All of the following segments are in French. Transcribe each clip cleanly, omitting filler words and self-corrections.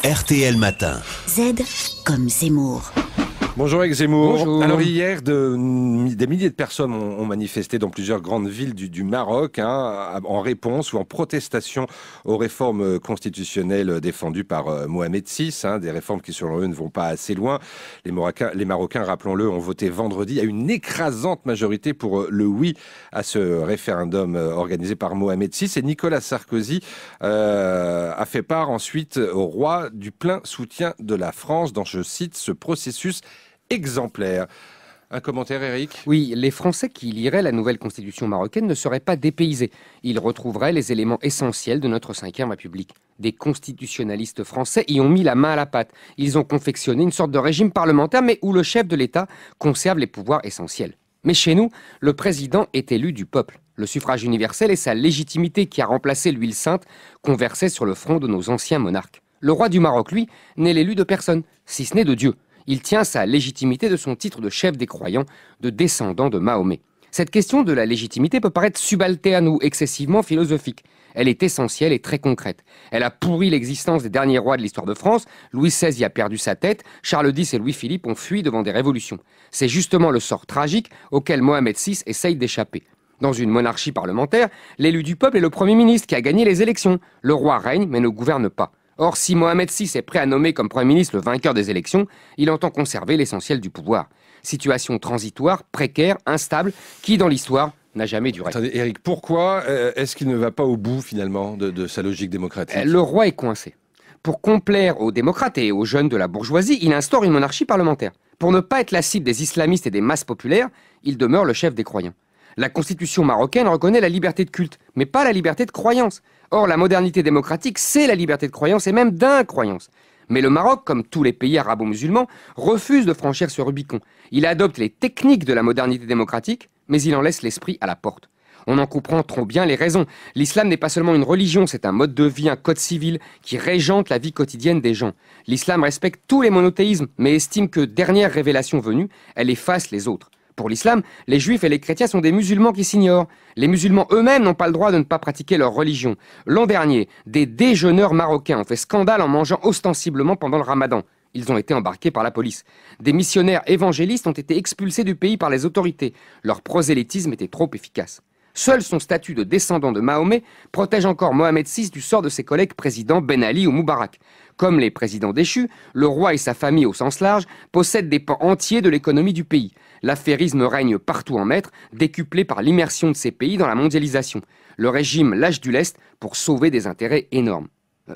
RTL Matin. Z comme Zemmour. Bonjour Eric Zemmour. Bonjour. Alors hier, des milliers de personnes ont manifesté dans plusieurs grandes villes du Maroc en réponse ou en protestation aux réformes constitutionnelles défendues par Mohamed VI, des réformes qui selon eux ne vont pas assez loin. Les Marocains, rappelons-le, ont voté vendredi à une écrasante majorité pour le oui à ce référendum organisé par Mohamed VI. Et Nicolas Sarkozy a fait part ensuite au roi du plein soutien de la France dans, je cite, ce processus exemplaire. Un commentaire, Eric ? Oui, les Français qui liraient la nouvelle constitution marocaine ne seraient pas dépaysés. Ils retrouveraient les éléments essentiels de notre 5e République. Des constitutionnalistes français y ont mis la main à la pâte. Ils ont confectionné une sorte de régime parlementaire, mais où le chef de l'État conserve les pouvoirs essentiels. Mais chez nous, le président est élu du peuple. Le suffrage universel est sa légitimité qui a remplacé l'huile sainte qu'on versait sur le front de nos anciens monarques. Le roi du Maroc, lui, n'est l'élu de personne, si ce n'est de Dieu. Il tient sa légitimité de son titre de chef des croyants, de descendant de Mahomet. Cette question de la légitimité peut paraître subalterne ou excessivement philosophique. Elle est essentielle et très concrète. Elle a pourri l'existence des derniers rois de l'histoire de France. Louis XVI y a perdu sa tête. Charles X et Louis-Philippe ont fui devant des révolutions. C'est justement le sort tragique auquel Mohamed VI essaye d'échapper. Dans une monarchie parlementaire, l'élu du peuple est le Premier ministre qui a gagné les élections. Le roi règne mais ne gouverne pas. Or, si Mohamed VI est prêt à nommer comme Premier ministre le vainqueur des élections, il entend conserver l'essentiel du pouvoir. Situation transitoire, précaire, instable, qui dans l'histoire n'a jamais duré. Attendez, Eric, pourquoi est-ce qu'il ne va pas au bout finalement de sa logique démocratique ? Le roi est coincé. Pour complaire aux démocrates et aux jeunes de la bourgeoisie, il instaure une monarchie parlementaire. Pour ne pas être la cible des islamistes et des masses populaires, il demeure le chef des croyants. La constitution marocaine reconnaît la liberté de culte, mais pas la liberté de croyance. Or, la modernité démocratique, c'est la liberté de croyance et même d'incroyance. Mais le Maroc, comme tous les pays arabo-musulmans, refuse de franchir ce Rubicon. Il adopte les techniques de la modernité démocratique, mais il en laisse l'esprit à la porte. On en comprend trop bien les raisons. L'islam n'est pas seulement une religion, c'est un mode de vie, un code civil qui régente la vie quotidienne des gens. L'islam respecte tous les monothéismes, mais estime que, dernière révélation venue, elle efface les autres. Pour l'islam, les juifs et les chrétiens sont des musulmans qui s'ignorent. Les musulmans eux-mêmes n'ont pas le droit de ne pas pratiquer leur religion. L'an dernier, des déjeuneurs marocains ont fait scandale en mangeant ostensiblement pendant le ramadan. Ils ont été embarqués par la police. Des missionnaires évangélistes ont été expulsés du pays par les autorités. Leur prosélytisme était trop efficace. Seul son statut de descendant de Mahomet protège encore Mohamed VI du sort de ses collègues présidents Ben Ali ou Moubarak. Comme les présidents déchus, le roi et sa famille au sens large possèdent des pans entiers de l'économie du pays. L'affairisme règne partout en maître, décuplé par l'immersion de ces pays dans la mondialisation. Le régime lâche du lest pour sauver des intérêts énormes.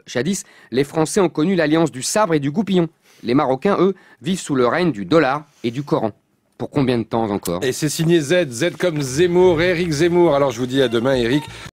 Jadis, les Français ont connu l'alliance du sabre et du goupillon. Les Marocains, eux, vivent sous le règne du dollar et du Coran. Pour combien de temps encore ? Et c'est signé Z comme Zemmour, Eric Zemmour. Alors je vous dis à demain, Eric.